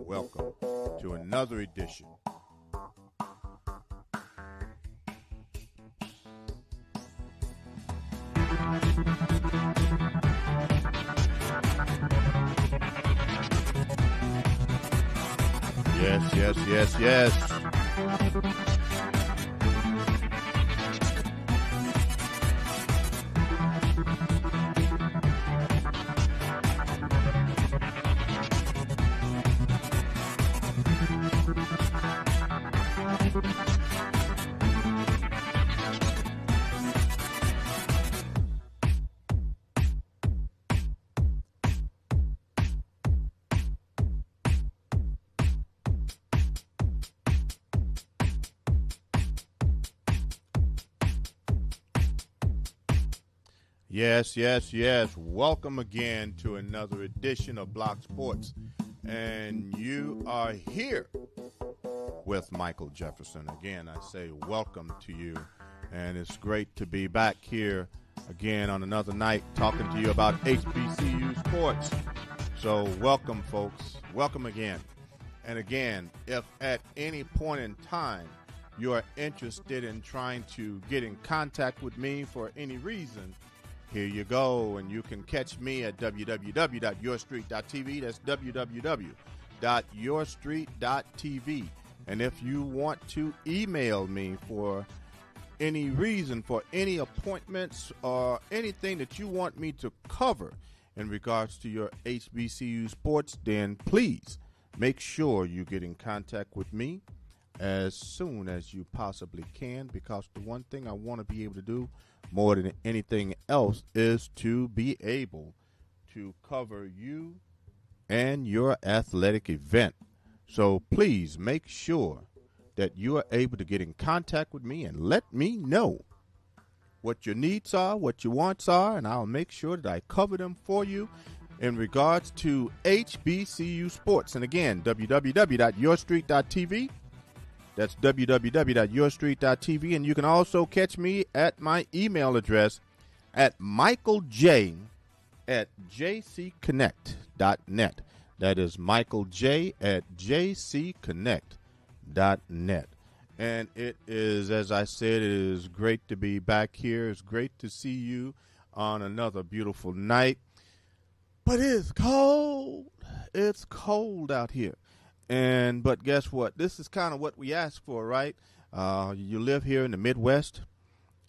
Welcome to another edition. Yes. Yes. Welcome again to another edition of B.L.O.K. Sports. And you are here with Michael Jefferson. Again, I say welcome to you, and it's great to be back here again on another night talking to you about HBCU sports. So welcome, folks. Welcome again. And again, if at any point in time you are interested in trying to get in contact with me for any reason, here you go. And you can catch me at www.yourstreet.tv. That's www.yourstreet.tv. And if you want to email me for any reason, for any appointments or anything that you want me to cover in regards to your HBCU sports, then please make sure you get in contact with me as soon as you possibly can, because the one thing I want to be able to do more than anything else is to be able to cover you and your athletic event. So please make sure that you are able to get in contact with me and let me know what your needs are, what your wants are, and I'll make sure that I cover them for you in regards to HBCU sports. And again, www.yourstreet.tv. That's www.yourstreet.tv. And you can also catch me at my email address at michaelj@jcconnect.net. That is michaelj@jcconnect.net. And it is, as I said, it is great to be back here. It's great to see you on another beautiful night. But it's cold. It's cold out here. But guess what? This is kind of what we ask for, right? You live here in the Midwest,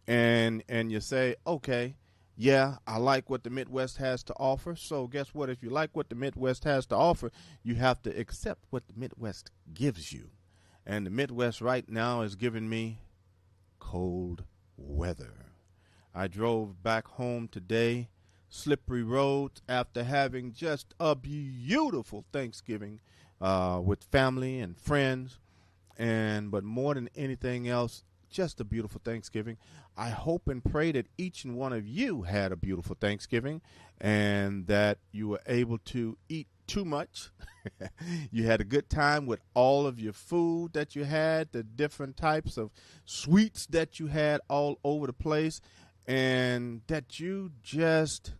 and you say, okay, yeah, I like what the Midwest has to offer. So guess what? If you like what the Midwest has to offer, you have to accept what the Midwest gives you. And the Midwest right now is giving me cold weather. I drove back home today, slippery roads, after having just a beautiful Thanksgiving with family and friends. But more than anything else, just a beautiful Thanksgiving. I hope and pray that each and one of you had a beautiful Thanksgiving and that you were able to eat too much. You had a good time with all of your food that you had, the different types of sweets that you had all over the place, and that you just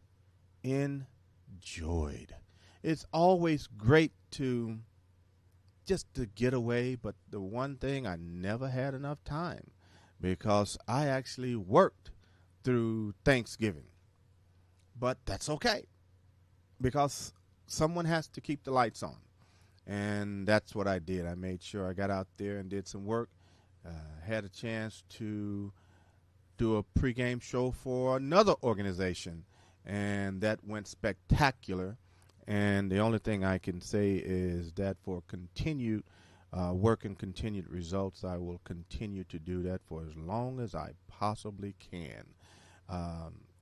enjoyed. It's always great to get away, but the one thing, I never had enough time because I actually worked through Thanksgiving. But that's okay because someone has to keep the lights on. And that's what I did. I made sure I got out there and did some work. Had a chance to do a pregame show for another organization, and that went spectacular. And the only thing I can say is that for continued work and continued results, I will continue to do that for as long as I possibly can.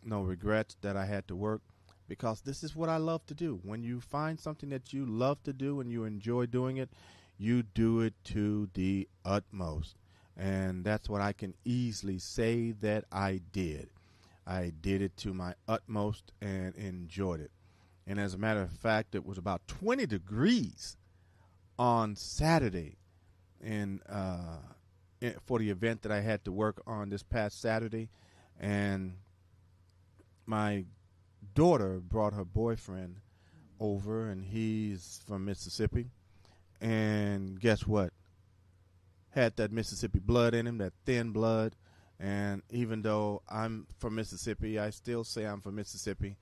No regrets that I had to work, because this is what I love to do. When you find something that you love to do and you enjoy doing it, you do it to the utmost. And that's what I can easily say that I did. I did it to my utmost and enjoyed it. And as a matter of fact, it was about 20 degrees on Saturday for the event that I had to work on this past Saturday. And my daughter brought her boyfriend over, and he's from Mississippi. And guess what? Had that Mississippi blood in him, that thin blood. And even though I'm from Mississippi, I still say I'm from Mississippi.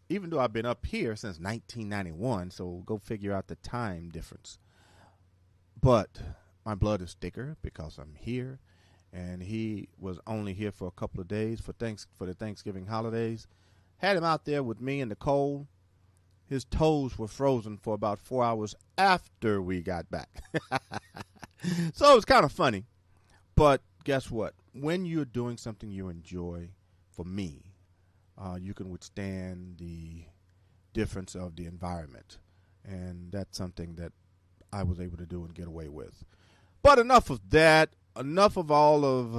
Even though I've been up here since 1991, so go figure out the time difference. But my blood is thicker because I'm here, and he was only here for a couple of days for the Thanksgiving holidays. Had him out there with me in the cold. His toes were frozen for about 4 hours after we got back. So it was kind of funny. But guess what? When you're doing something you enjoy, for me, you can withstand the difference of the environment. And that's something that I was able to do and get away with. But enough of that. Enough of all of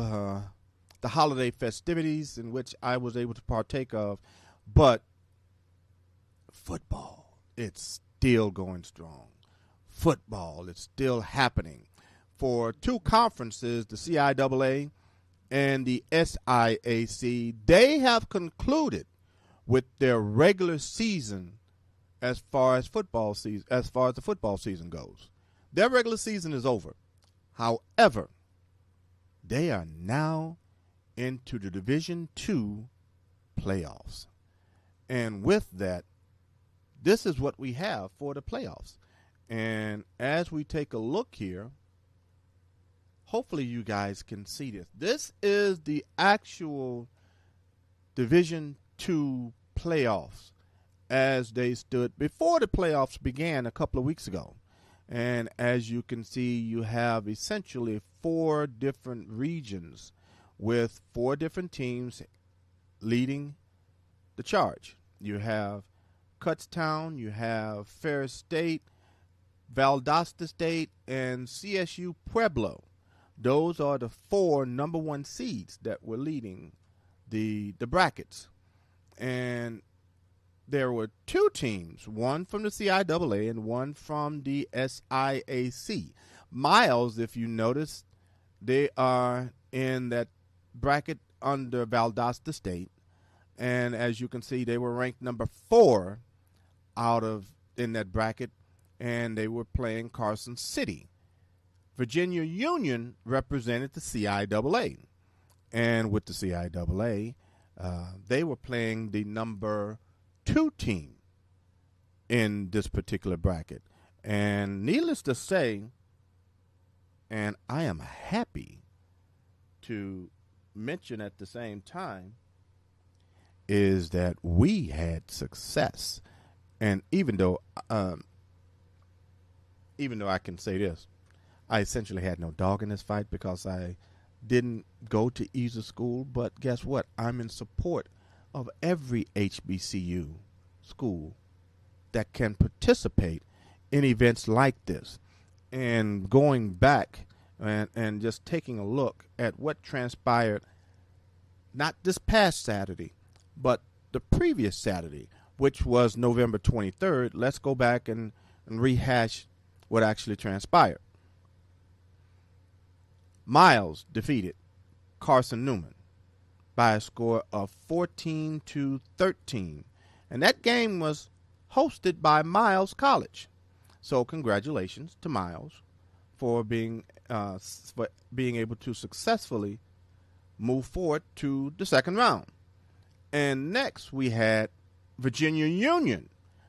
the holiday festivities in which I was able to partake of. But football, it's still going strong. Football, it's still happening. for two conferences, the CIAA and the SIAC. They have concluded with their regular season as far as the football season goes. Their regular season is over. However, they are now into the Division II playoffs. And with that, this is what we have for the playoffs. And as we take a look here, hopefully you guys can see this. This is the actual Division II playoffs as they stood before the playoffs began a couple of weeks ago. And as you can see, you have essentially 4 different regions with 4 different teams leading the charge. You have Kutztown, you have Ferris State, Valdosta State, and CSU Pueblo. Those are the 4 number 1 seeds that were leading the brackets. And there were 2 teams, one from the CIAA and one from the SIAC. Miles, if you notice, they are in that bracket under Valdosta State. And as you can see, they were ranked number 4 in that bracket, and they were playing Carson City. Virginia Union represented the CIAA. And with the CIAA, they were playing the number 2 team in this particular bracket. And needless to say, and I am happy to mention at the same time, is that we had success. And even though I can say this, I essentially had no dog in this fight because I didn't go to either school. But guess what? I'm in support of every HBCU school that can participate in events like this. And going back and just taking a look at what transpired, not this past Saturday, but the previous Saturday, which was November 23rd, let's go back and rehash what actually transpired. Miles defeated Carson Newman by a score of 14-13. And that game was hosted by Miles College. So congratulations to Miles for being able to successfully move forward to the second round. And next we had Virginia Union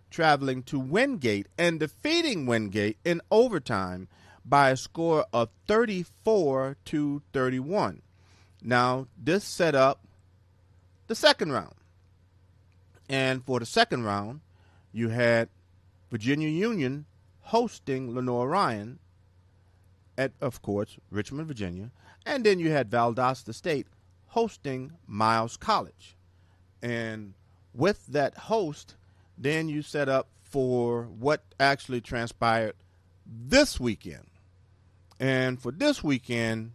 traveling to Wingate and defeating Wingate in overtime by a score of 34-31. Now, this set up the second round. And for the second round, you had Virginia Union hosting Lenore Ryan at, of course, Richmond, Virginia. And then you had Valdosta State hosting Miles College. And with that host, then you set up for what actually transpired this weekend. And for this weekend,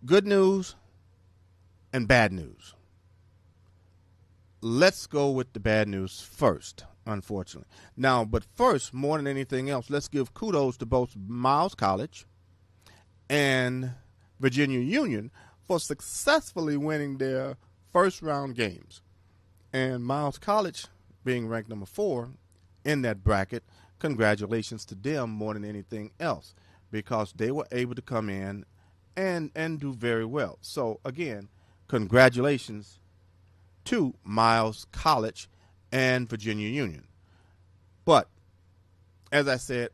good news and bad news. Let's go with the bad news first, unfortunately. Now, but first, more than anything else, let's give kudos to both Miles College and Virginia Union for successfully winning their first round games. And Miles College being ranked number 4 in that bracket, congratulations to them more than anything else, because they were able to come in and do very well. So again, congratulations to Miles College and Virginia Union. But as I said,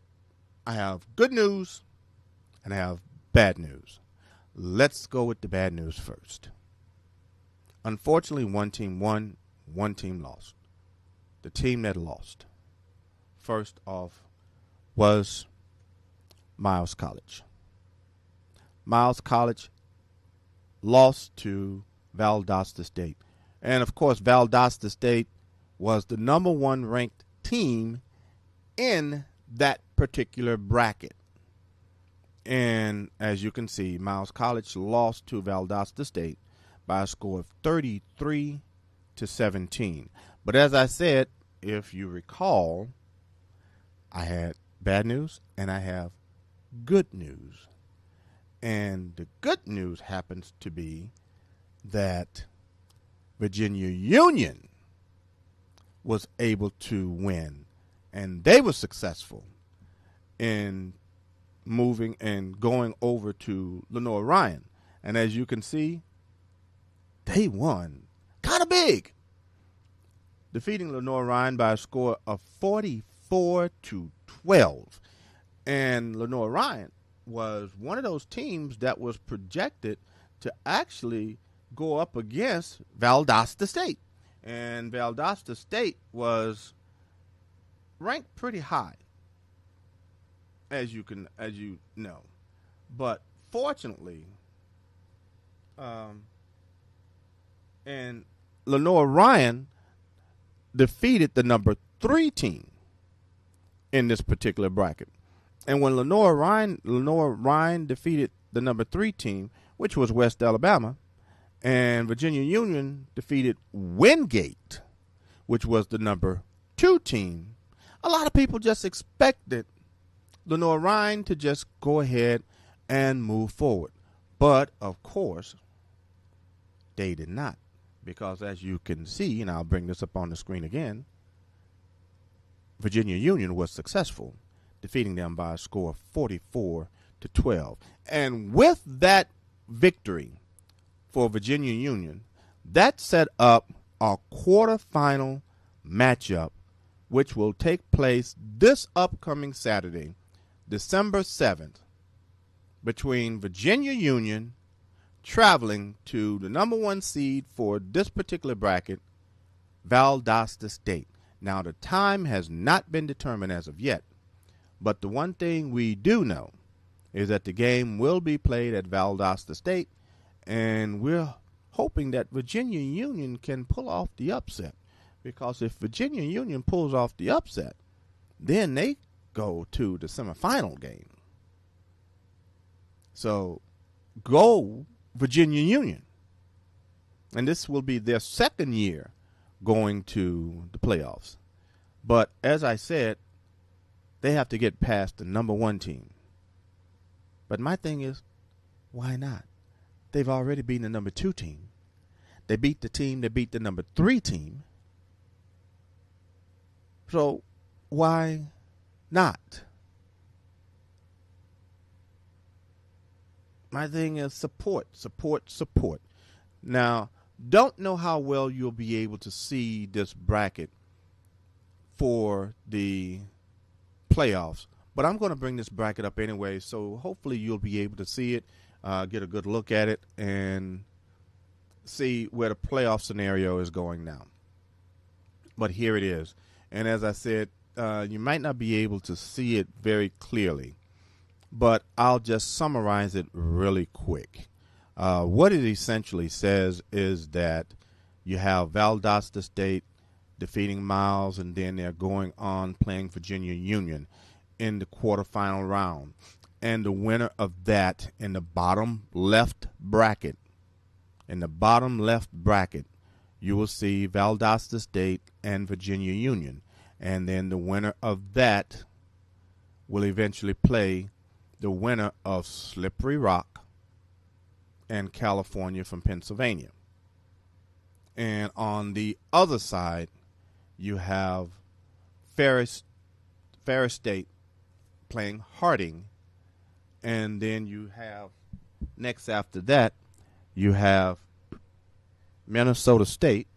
I have good news and I have bad news. Let's go with the bad news first. Unfortunately, one team won, one team lost. The team that lost, first off, was Miles College. Miles College lost to Valdosta State. And, of course, Valdosta State was the number 1 ranked team in that particular bracket. And as you can see, Miles College lost to Valdosta State by a score of 33-17. But as I said, if you recall, I had bad news and I have good news. And the good news happens to be that Virginia Union was able to win, and they were successful in moving and going over to Lenoir Ryan. And as you can see, they won kind of big, defeating Lenoir Ryan by a score of 44-12. And Lenoir Ryan was one of those teams that was projected to actually go up against Valdosta State. And Valdosta State was ranked pretty high, as you know. But fortunately, and Lenoir Ryan defeated the number 3 team in this particular bracket. And when Lenoir Ryan defeated the number 3 team, which was West Alabama, and Virginia Union defeated Wingate, which was the number 2 team, a lot of people just expected Lenoir Ryan to just go ahead and move forward. But, of course, they did not. Because as you can see, and I'll bring this up on the screen again, Virginia Union was successful, defeating them by a score of 44-12. And with that victory for Virginia Union, that set up a quarterfinal matchup, which will take place this upcoming Saturday, December 7th, between Virginia Union traveling to the number 1 seed for this particular bracket, Valdosta State. Now, the time has not been determined as of yet, but the one thing we do know is that the game will be played at Valdosta State, and we're hoping that Virginia Union can pull off the upset, because if Virginia Union pulls off the upset, then they go to the semifinal game. So, go Virginia Union. And this will be their second year going to the playoffs. But as I said, they have to get past the number 1 team. But my thing is, why not? They've already beaten the number 2 team. They beat the team that beat the number 3 team. So why not? My thing is support. Now, don't know how well you'll be able to see this bracket for the playoffs, but I'm going to bring this bracket up anyway, so hopefully you'll be able to see it, get a good look at it, and see where the playoff scenario is going now. But here it is. And as I said, you might not be able to see it very clearly, but I'll just summarize it really quick. What it essentially says is that you have Valdosta State defeating Miles, and then they're going on playing Virginia Union in the quarterfinal round. And the winner of that in the bottom left bracket, you will see Valdosta State and Virginia Union. And then the winner of that will eventually play the winner of Slippery Rock and California from Pennsylvania. And on the other side, you have Ferris State playing Harding. And then you have, next after that, you have Minnesota State.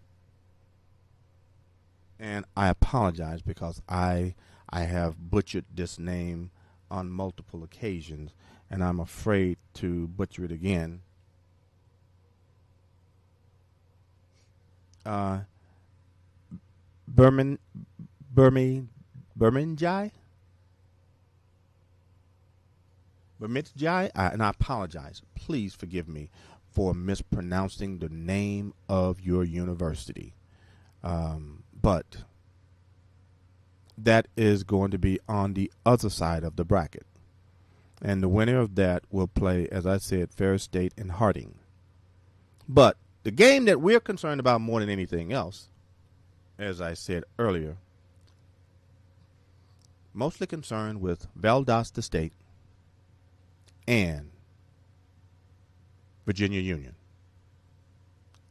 And I apologize because I have butchered this name on multiple occasions, and I'm afraid to butcher it again. Berminjai, and I apologize. Please forgive me for mispronouncing the name of your university. But that is going to be on the other side of the bracket. And the winner of that will play, as I said, Ferris State and Harding. But the game that we're concerned about more than anything else, as I said earlier, mostly concerned with Valdosta State and Virginia Union.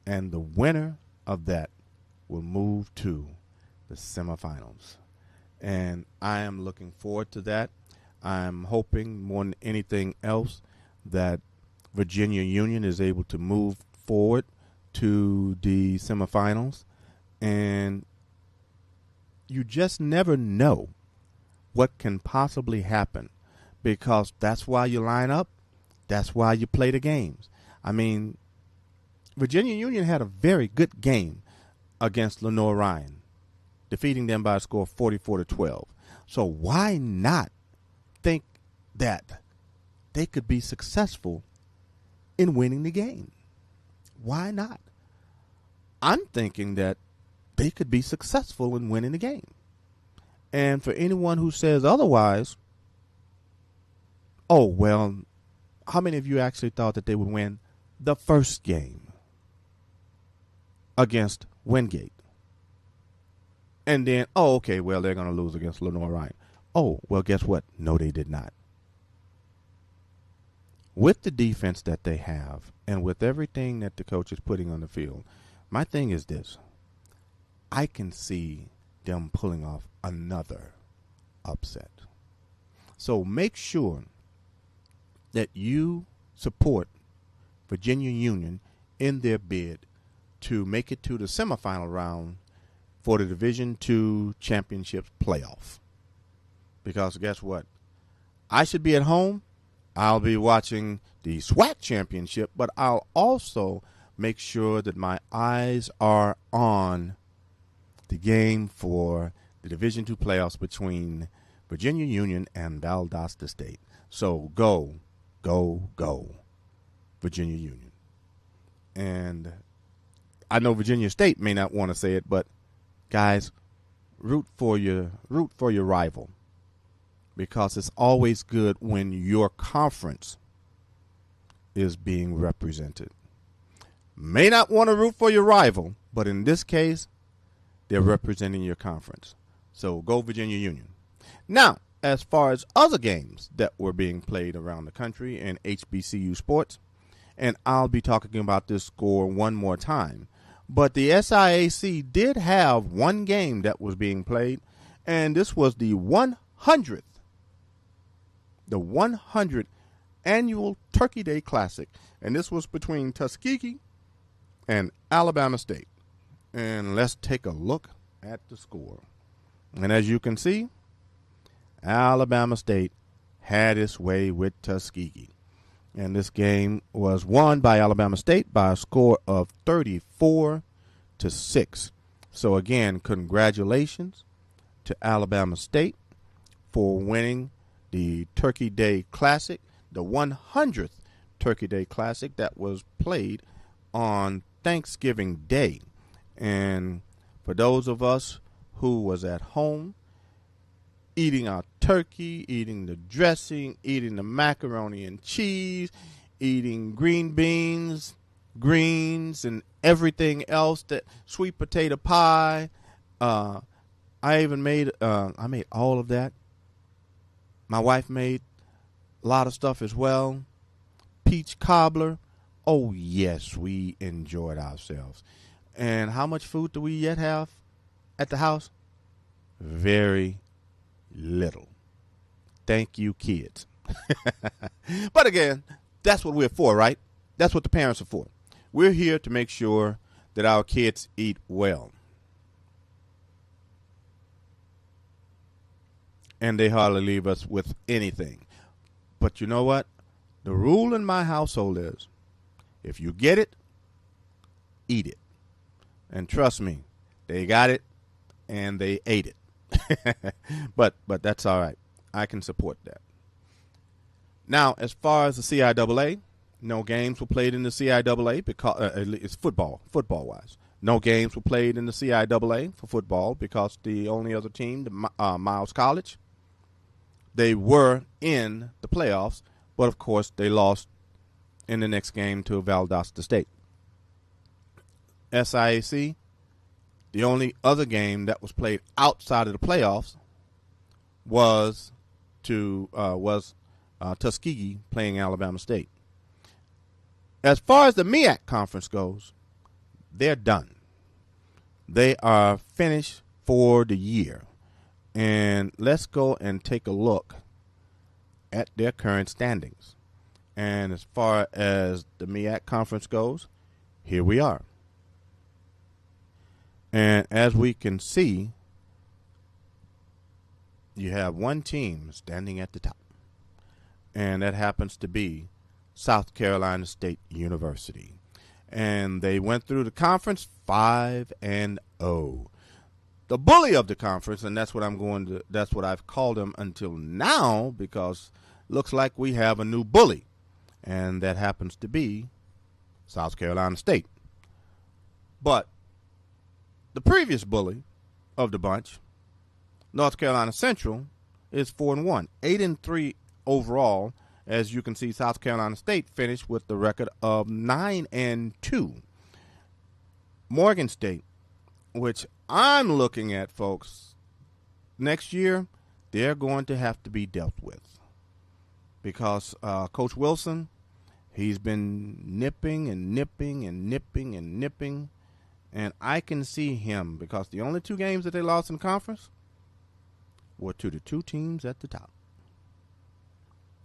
And the winner of that will move to the semifinals. And I am looking forward to that. I'm hoping more than anything else that Virginia Union is able to move forward to the semifinals. And you just never know what can possibly happen, because that's why you line up. That's why you play the games. I mean, Virginia Union had a very good game against Lenore Ryan, defeating them by a score of 44-12. So why not think that they could be successful in winning the game? Why not? I'm thinking that they could be successful in winning the game. And for anyone who says otherwise, oh, well, how many of you actually thought that they would win the first game against Wingate? And then, oh, okay, well, they're going to lose against Lenore Ryan. Oh, well, guess what? No, they did not. With the defense that they have and with everything that the coach is putting on the field, my thing is this. I can see them pulling off another upset. So make sure that you support Virginia Union in their bid to make it to the semifinal round for the Division II Championships playoff. Because guess what? I should be at home. I'll be watching the SWAC championship, but I'll also make sure that my eyes are on the game for the Division II playoffs between Virginia Union and Valdosta State. So go, Virginia Union. And I know Virginia State may not want to say it, but guys, root for your rival, because it's always good when your conference is being represented. May not want to root for your rival, but in this case, they're representing your conference. So go Virginia Union. Now, as far as other games that were being played around the country in HBCU sports, and I'll be talking about this score one more time, but the SIAC did have one game that was being played, and this was the 100th annual Turkey Day Classic, and this was between Tuskegee and Alabama State. And let's take a look at the score. And as you can see, Alabama State had its way with Tuskegee. And this game was won by Alabama State by a score of 34-6. So again, congratulations to Alabama State for winning the Turkey Day Classic, the 100th Turkey Day Classic that was played on Thanksgiving Day. And for those of us who was at home eating our turkey, eating the dressing, eating the macaroni and cheese, eating green beans, greens, and everything else, that sweet potato pie, I made all of that. My wife made a lot of stuff as well. Peach cobbler. Oh, yes, we enjoyed ourselves. And how much food do we yet have at the house? Very little. Thank you, kids. But again, that's what we're for, right? That's what the parents are for. We're here to make sure that our kids eat well. And they hardly leave us with anything. But you know what? The rule in my household is, if you get it, eat it. And trust me, they got it and they ate it. but that's all right. I can support that. Now, as far as the CIAA, no games were played in the CIAA because it's football-wise. No games were played in the CIAA for football because the only other team, the Miles College, they were in the playoffs, but of course they lost in the next game to Valdosta State. SIAC, the only other game that was played outside of the playoffs was Tuskegee playing Alabama State. As far as the MEAC conference goes, they're done. They are finished for the year. And let's go and take a look at their current standings. And as far as the MEAC conference goes, here we are. And as we can see, you have one team standing at the top. And that happens to be South Carolina State University. And they went through the conference 5-0. The bully of the conference, and that's what I've called them until now, because it looks like we have a new bully. And that happens to be South Carolina State. But the previous bully of the bunch, North Carolina Central, is 4-1, 8-3 overall. As you can see, South Carolina State finished with the record of 9-2. Morgan State, which I'm looking at, folks, next year they're going to have to be dealt with, because Coach Wilson, he's been nipping, and I can see him, because the only two games that they lost in conference were to the two teams at the top.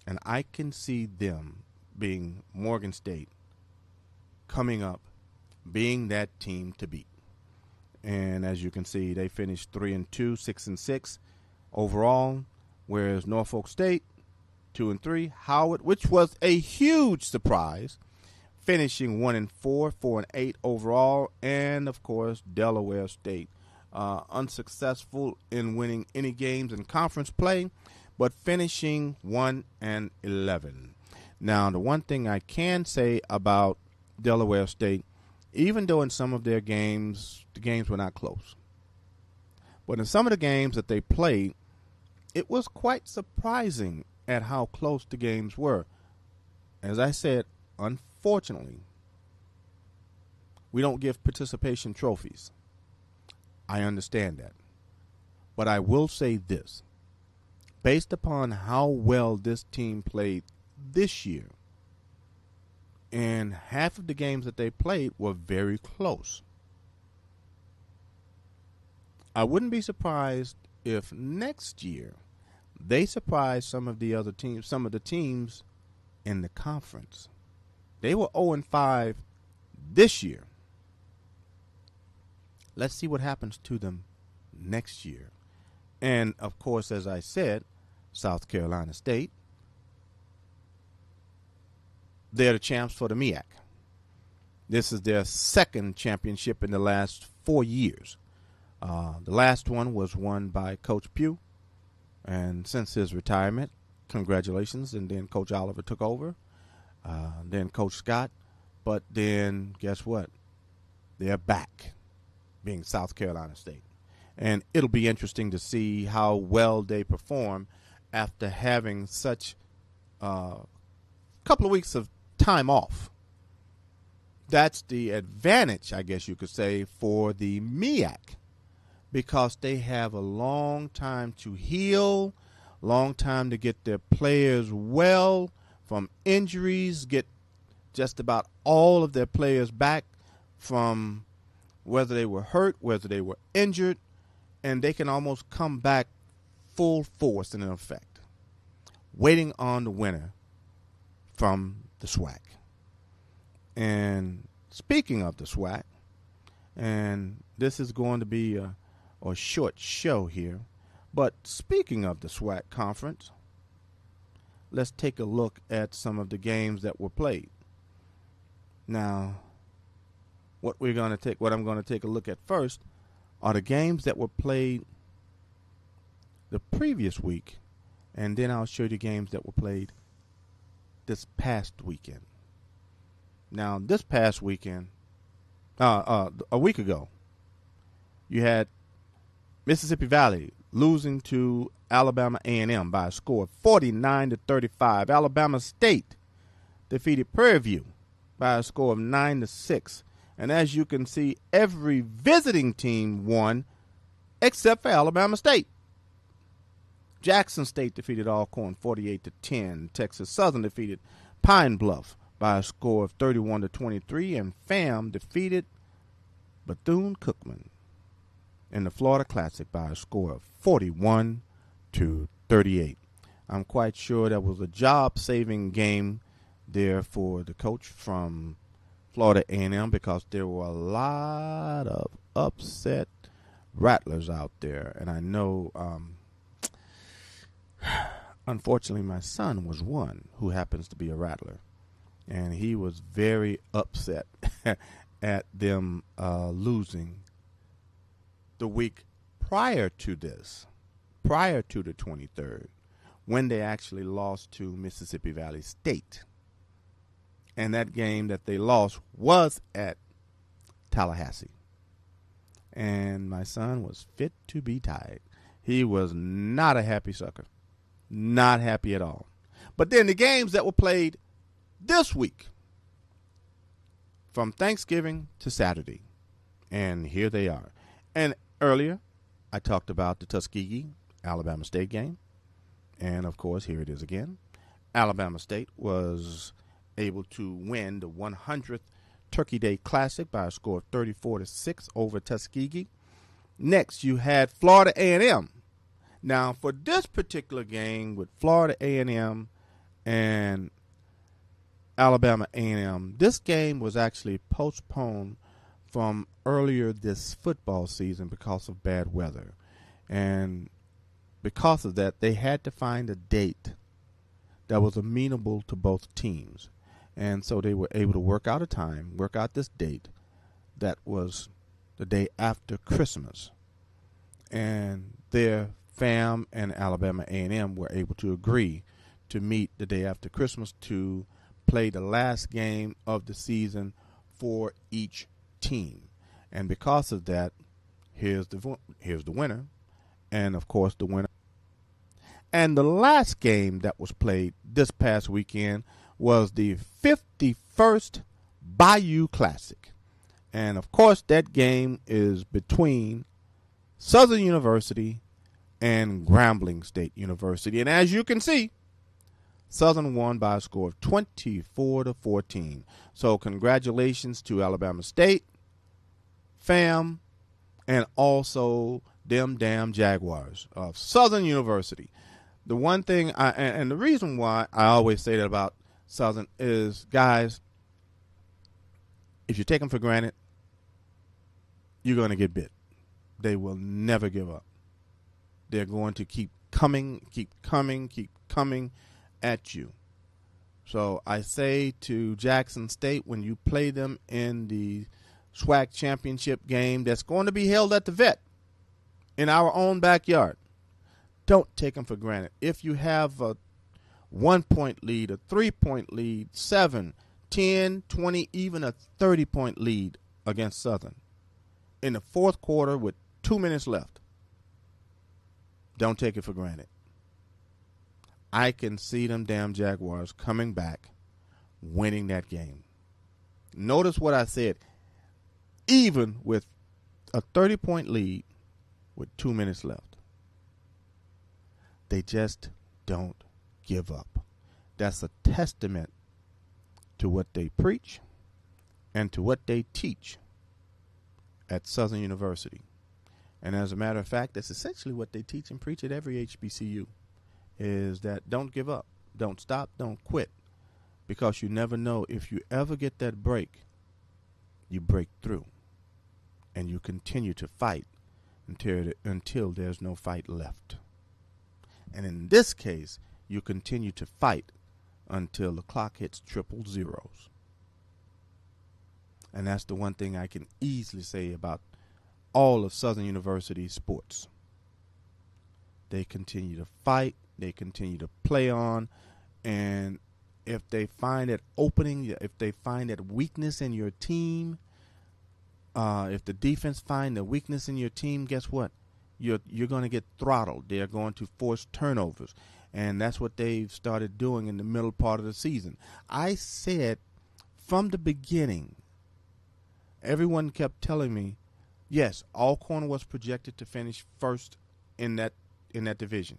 And I can see them being Morgan State coming up, being that team to beat. And as you can see, they finished 3-2, 6-6 overall, whereas Norfolk State, 2-3. Howard, which was a huge surprise, finishing 1-4, 4-8 overall. And of course, Delaware State, unsuccessful in winning any games in conference play, but finishing 1-11. Now, the one thing I can say about Delaware State, even though in some of their games, the games were not close, but in some of the games that they played, it was quite surprising at how close the games were. As I said, unfortunately, we don't give participation trophies. I understand that. But I will say this. Based upon how well this team played this year, and half of the games that they played were very close, I wouldn't be surprised if next year they surprise some of the other teams, some of the teams in the conference. They were 0-5 this year. Let's see what happens to them next year. And, of course, as I said, South Carolina State, they're the champs for the MEAC. This is their second championship in the last 4 years. The last one was won by Coach Pugh, and since his retirement, congratulations, and then Coach Oliver took over, then Coach Scott, but then guess what? They're back, being South Carolina State. And it'll be interesting to see how well they perform after having such a couple of weeks of time off. That's the advantage, I guess you could say, for the MEAC, because they have a long time to heal, long time to get their players well from injuries, get just about all of their players back from whether they were hurt, whether they were injured, and they can almost come back full force and in effect, waiting on the winner from the SWAC. And speaking of the SWAC, and this is going to be a short show here, but speaking of the SWAC conference, let's take a look at some of the games that were played. Now, what I'm going to take a look at first are the games that were played the previous week, and then I'll show you the games that were played this past weekend. Now, this past weekend, a week ago, you had Mississippi Valley losing to Alabama A&M by a score of 49-35. Alabama State defeated Prairie View by a score of 9-6. And as you can see, every visiting team won except for Alabama State. Jackson State defeated Alcorn 48-10. Texas Southern defeated Pine Bluff by a score of 31-23, and FAM defeated Bethune-Cookman in the Florida Classic by a score of 41-38. I'm quite sure that was a job-saving game there for the coach from Florida A&M, because there were a lot of upset Rattlers out there, and I know unfortunately my son was one who happens to be a Rattler, and he was very upset at them losing the week prior to this, prior to the 23rd, when they actually lost to Mississippi Valley State. And that game that they lost was at Tallahassee. And my son was fit to be tied. He was not a happy sucker. Not happy at all. But then the games that were played this week, from Thanksgiving to Saturday, and here they are. And earlier, I talked about the Tuskegee Alabama State game. And, of course, here it is again. Alabama State was able to win the 100th Turkey Day Classic by a score of 34-6 over Tuskegee. Next, you had Florida A&M. Now, for this particular game with Florida A&M and Alabama A&M, this game was actually postponed from earlier this football season because of bad weather. And because of that, they had to find a date that was amenable to both teams. And so they were able to work out this date that was the day after Christmas. And their FAM and Alabama A&M were able to agree to meet the day after Christmas to play the last game of the season for each team. And because of that, here's the winner. And, of course, the winner. And the last game that was played this past weekend was the 51st Bayou Classic. And, of course, that game is between Southern University and Grambling State University. And as you can see, Southern won by a score of 24-14. So congratulations to Alabama State, FAM, and also them damn Jaguars of Southern University. The one thing, and the reason why I always say that about Southern is, guys, if you take them for granted, you're going to get bit. They will never give up. They're going to keep coming at you. So I say to Jackson State, when you play them in the SWAC championship game that's going to be held at the Vet in our own backyard, don't take them for granted. If you have a 1-point lead, a 3-point lead, 7, 10, 20, even a 30-point lead against Southern in the fourth quarter with 2 minutes left, don't take it for granted. I can see them damn Jaguars coming back, winning that game. Notice what I said. Even with a 30-point lead with 2 minutes left, they just don't give up. That's a testament to what they preach and to what they teach at Southern University. And as a matter of fact, that's essentially what they teach and preach at every HBCU, is that don't give up, don't stop, don't quit, because you never know, if you ever get that break, you break through and you continue to fight until there's no fight left. And in this case, you continue to fight until the clock hits triple zeros. And that's the one thing I can easily say about all of Southern University sports. They continue to fight, they continue to play on, and if they find that opening, if they find that weakness in your team, if the defense find the weakness in your team, guess what? You're going to get throttled. They're going to force turnovers, and that's what they've started doing in the middle part of the season. I said from the beginning, everyone kept telling me, yes, Alcorn was projected to finish first in that division.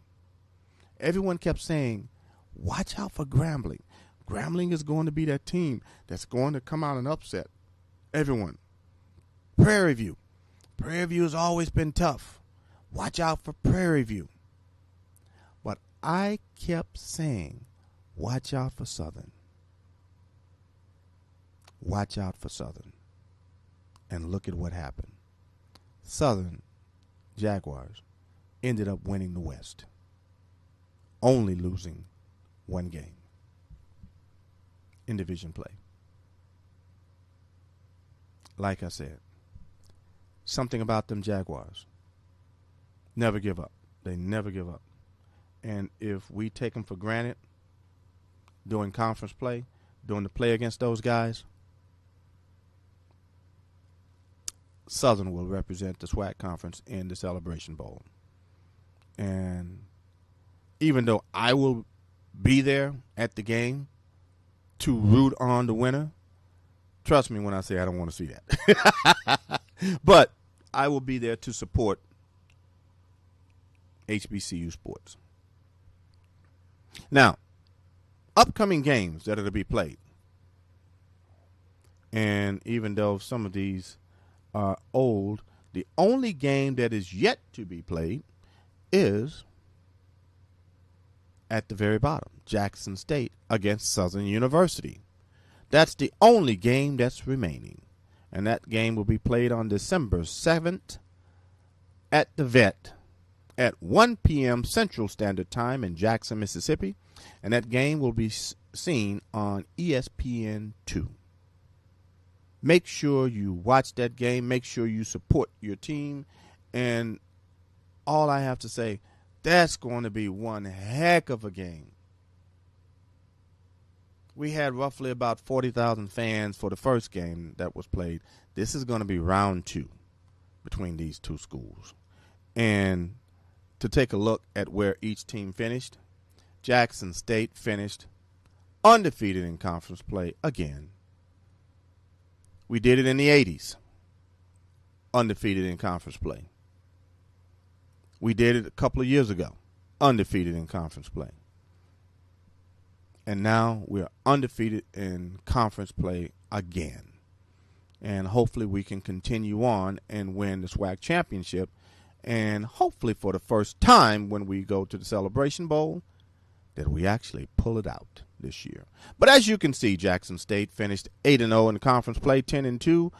Everyone kept saying, watch out for Grambling. Grambling is going to be that team that's going to come out and upset everyone. Prairie View. Prairie View has always been tough. Watch out for Prairie View. But I kept saying, watch out for Southern. Watch out for Southern. And look at what happened. Southern Jaguars ended up winning the West, only losing one game in division play. Like I said, something about them Jaguars. Never give up. They never give up. And if we take them for granted doing conference play, doing the play against those guys, Southern will represent the SWAC conference in the Celebration Bowl. And even though I will be there at the game to root on the winner, trust me when I say I don't want to see that. But I will be there to support HBCU sports. Now, upcoming games that are to be played. And even though some of these are old, the only game that is yet to be played is at the very bottom, Jackson State against Southern University. That's the only game that's remaining. And that game will be played on December 7th at the Vet at 1 p.m. Central Standard Time in Jackson, Mississippi. And that game will be seen on ESPN2. Make sure you watch that game. Make sure you support your team. And all I have to say, that's going to be one heck of a game. We had roughly about 40,000 fans for the first game that was played. This is going to be round 2 between these two schools. And to take a look at where each team finished, Jackson State finished undefeated in conference play again. We did it in the 80s, undefeated in conference play. We did it a couple of years ago, undefeated in conference play. And now we're undefeated in conference play again. And hopefully we can continue on and win the SWAC championship. And hopefully for the first time when we go to the Celebration Bowl, that we actually pull it out this year. But as you can see, Jackson State finished 8-0 in the conference play, 10-2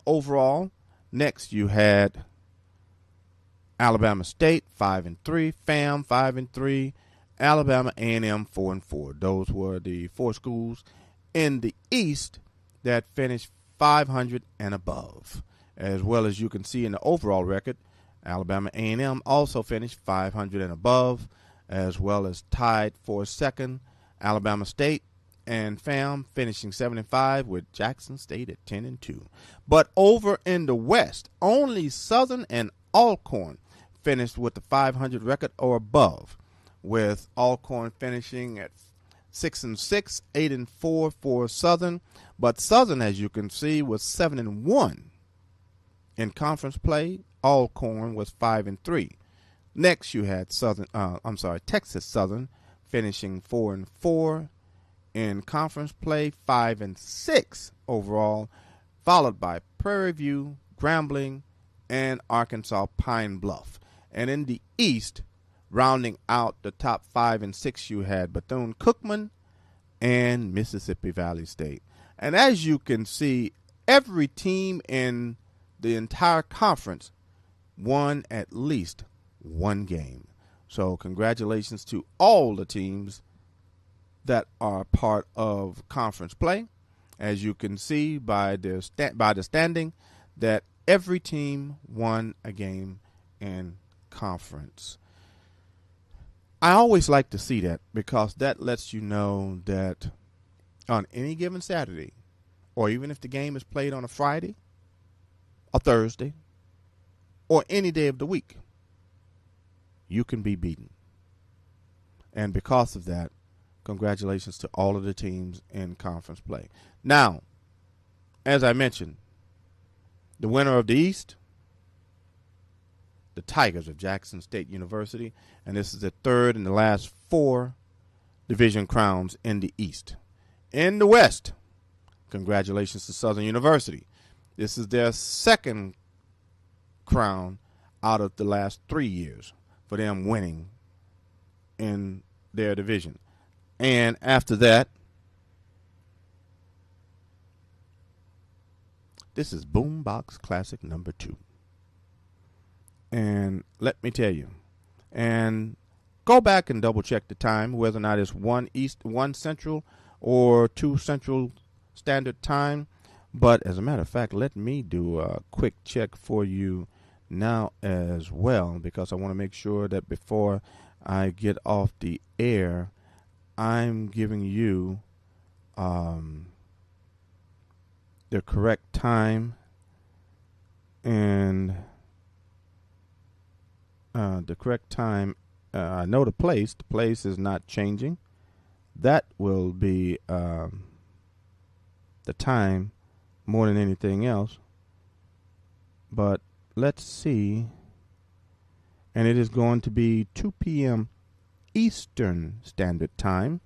overall. Next, you had Alabama State 5-3, FAM 5-3, Alabama A&M 4-4. Those were the 4 schools in the East that finished 500 and above. As well as you can see in the overall record, Alabama A&M also finished 500 and above, as well as tied for second, Alabama State and FAM finishing 7-5 with Jackson State at 10-2. But over in the West, only Southern and Alcorn finished with the 500 record or above, with Alcorn finishing at 6-6, 8-4 for Southern. But Southern, as you can see, was 7-1 in conference play. Alcorn was 5-3. Next, you had Texas Southern finishing 4-4 in conference play, 5-6 overall, followed by Prairie View, Grambling, and Arkansas Pine Bluff. And in the East, rounding out the top 5 and 6, you had Bethune-Cookman and Mississippi Valley State. And as you can see, every team in the entire conference won at least one game. So congratulations to all the teams that are part of conference play. As you can see by the standing, that every team won a game in conference. I always like to see that because that lets you know that on any given Saturday, or even if the game is played on a Friday, a Thursday, or any day of the week, you can be beaten. And because of that, congratulations to all of the teams in conference play. Now, as I mentioned, the winner of the East the Tigers of Jackson State University, and this is the third in the last 4 division crowns in the East. In the West, congratulations to Southern University. This is their second crown out of the last 3 years for them winning in their division. And after that, this is Boombox Classic number 2. And let me tell you, and go back and double check the time, whether or not it's 1 East, 1 Central, or 2 Central Standard Time. But as a matter of fact, let me do a quick check for you now as well, because I want to make sure that before I get off the air, I'm giving you the correct time and the correct time. I know the place. The place is not changing. That will be the time more than anything else. But let's see. And it is going to be 2 p.m. Eastern Standard Time,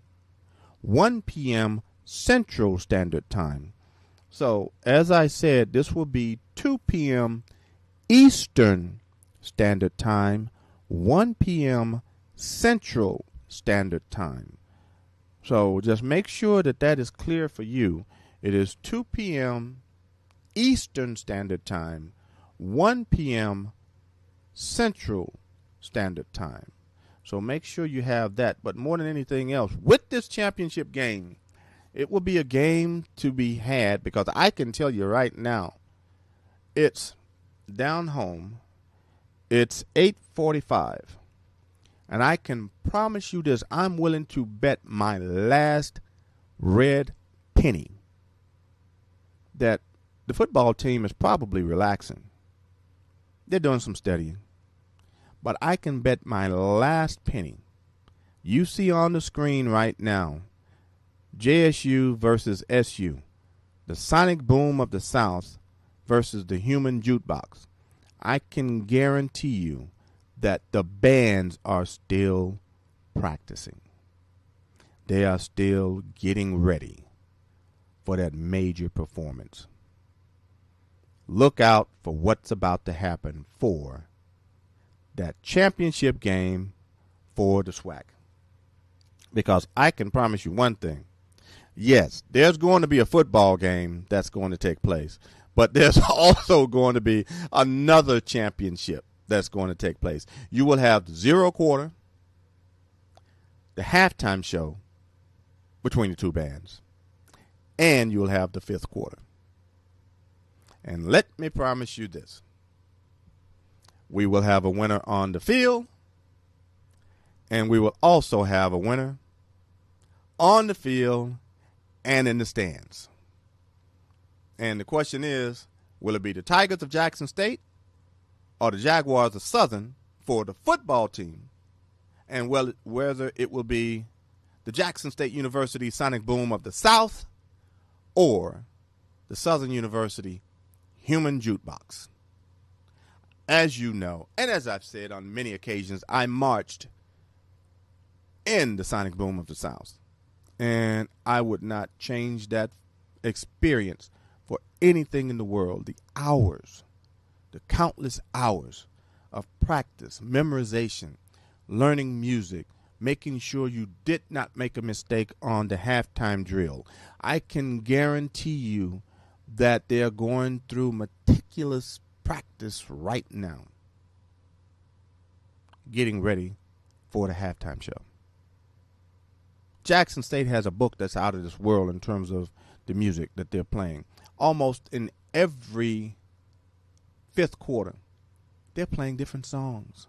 1 p.m. Central Standard Time. So, as I said, this will be 2 p.m. Eastern Standard Time, 1 p.m. Central Standard Time. So, just make sure that that is clear for you. It is 2 p.m. Eastern Standard Time, 1 p.m. Central Standard Time. So, make sure you have that. But more than anything else, with this championship game, it will be a game to be had, because I can tell you right now, it's down home. It's 8:45. And I can promise you this, I'm willing to bet my last red penny that the football team is probably relaxing. They're doing some studying. But I can bet my last penny. You see on the screen right now, JSU versus SU, the sonic boom of the South versus the human jukebox. I can guarantee you that the bands are still practicing. They are still getting ready for that major performance. Look out for what's about to happen for that championship game for the SWAC. Because I can promise you one thing. Yes, there's going to be a football game that's going to take place, but there's also going to be another championship that's going to take place. You will have the 0 quarter, the halftime show between the two bands, and you'll have the 5th quarter. And let me promise you this. We will have a winner on the field, and we will also have a winner on the field and in the stands. And the question is, will it be the Tigers of Jackson State or the Jaguars of Southern for the football team? And whether it will be the Jackson State University Sonic Boom of the South or the Southern University Human Jukebox. As you know, and as I've said on many occasions, I marched in the Sonic Boom of the South. And I would not change that experience for anything in the world. The hours, the countless hours of practice, memorization, learning music, making sure you did not make a mistake on the halftime drill. I can guarantee you that they're going through meticulous practice right now, getting ready for the halftime show. Jackson State has a book that's out of this world in terms of the music that they're playing. Almost in every 5th quarter, they're playing different songs.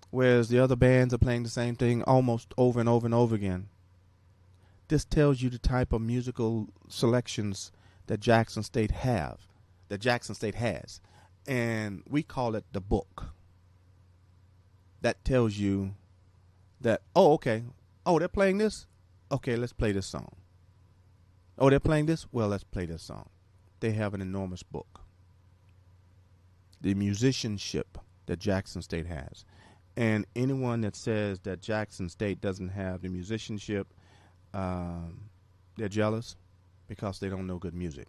Whereas the other bands are playing the same thing almost over and over and over again. This tells you the type of musical selections that Jackson State has. And we call it the book. That tells you that, oh, okay. Oh, they're playing this? Okay, let's play this song. Oh, they're playing this? Well, let's play this song. They have an enormous book. the musicianship that Jackson State has. And anyone that says that Jackson State doesn't have the musicianship, they're jealous because they don't know good music.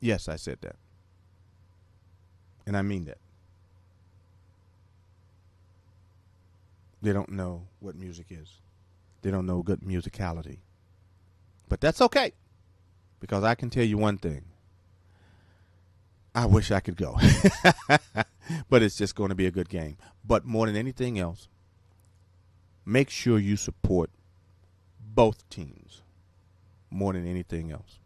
Yes, I said that. And I mean that. They don't know what music is. They don't know good musicality. But that's okay, because I can tell you one thing. I wish I could go. But it's just going to be a good game. But more than anything else, make sure you support both teams more than anything else.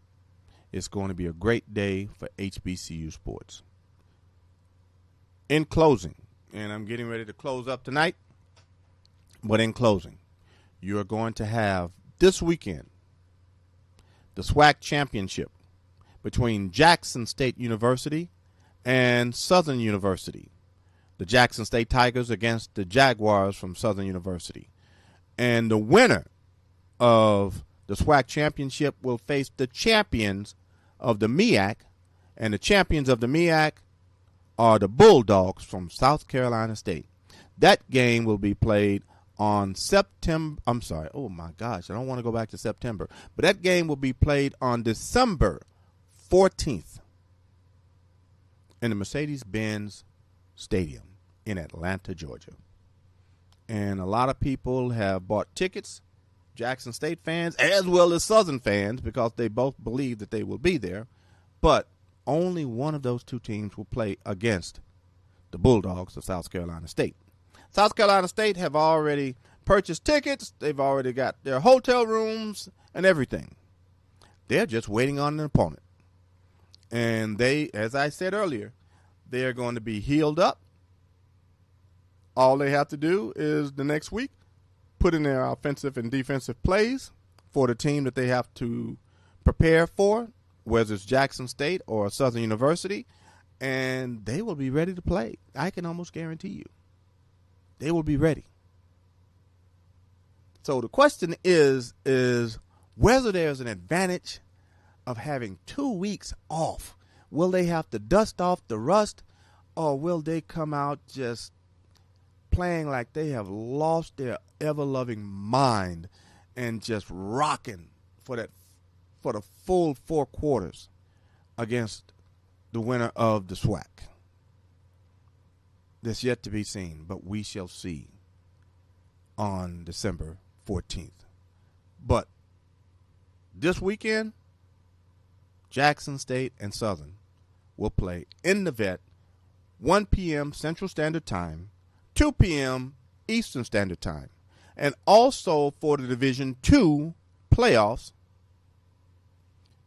It's going to be a great day for HBCU sports. In closing, and I'm getting ready to close up tonight, but in closing, you are going to have this weekend the SWAC championship between Jackson State University and Southern University. The Jackson State Tigers against the Jaguars from Southern University. And the winner of the SWAC championship will face the champions of the MEAC, and the champions of the MEAC are the Bulldogs from South Carolina State. That game will be played on September. I'm sorry. Oh, my gosh. I don't want to go back to September. But that game will be played on December 14th in the Mercedes-Benz Stadium in Atlanta, Georgia. And a lot of people have bought tickets, Jackson State fans as well as Southern fans, because they both believe that they will be there. But only one of those two teams will play against the Bulldogs of South Carolina State. South Carolina State have already purchased tickets. They've already got their hotel rooms and everything. They're just waiting on an opponent. And they, as I said earlier, they are going to be healed up. All they have to do is the next week put in their offensive and defensive plays for the team that they have to prepare for, whether it's Jackson State or Southern University, and they will be ready to play. I can almost guarantee you. They will be ready. So the question is whether there's an advantage of having 2 weeks off. Will they have to dust off the rust, or will they come out just playing like they have lost their ever-loving mind and just rocking for the full 4 quarters against the winner of the SWAC? That's yet to be seen, but we shall see on December 14th. But this weekend, Jackson State and Southern will play in the vet, 1 p.m. Central Standard Time, 2 p.m. Eastern Standard Time. And also for the Division II playoffs,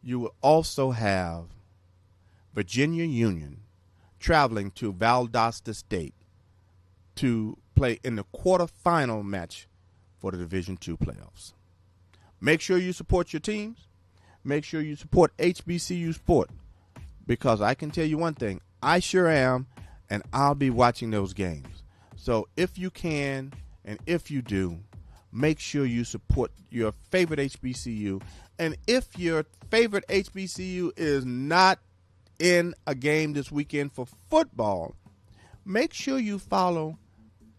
you will also have Virginia Union traveling to Valdosta State to play in the quarterfinal match for the Division II playoffs. Make sure you support your teams. Make sure you support HBCU sport, because I can tell you one thing, I sure am, and I'll be watching those games. So if you can, and if you do, make sure you support your favorite HBCU. And if your favorite HBCU is not in a game this weekend for football, make sure you follow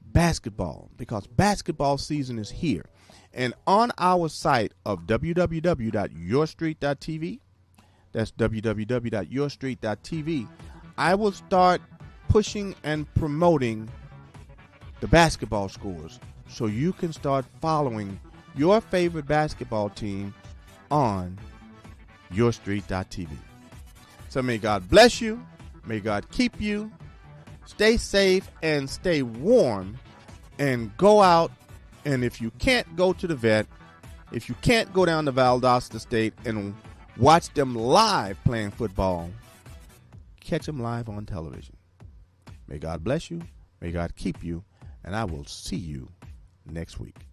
basketball, because basketball season is here. And on our site of www.yourstreet.tv, that's www.yourstreet.tv, I will start pushing and promoting the basketball scores so you can start following your favorite basketball team on yourstreet.tv. So may God bless you. May God keep you. Stay safe and stay warm, and go out. And if you can't go to the vet, if you can't go down to Valdosta State and watch them live playing football, catch them live on television. May God bless you. May God keep you. And I will see you next week.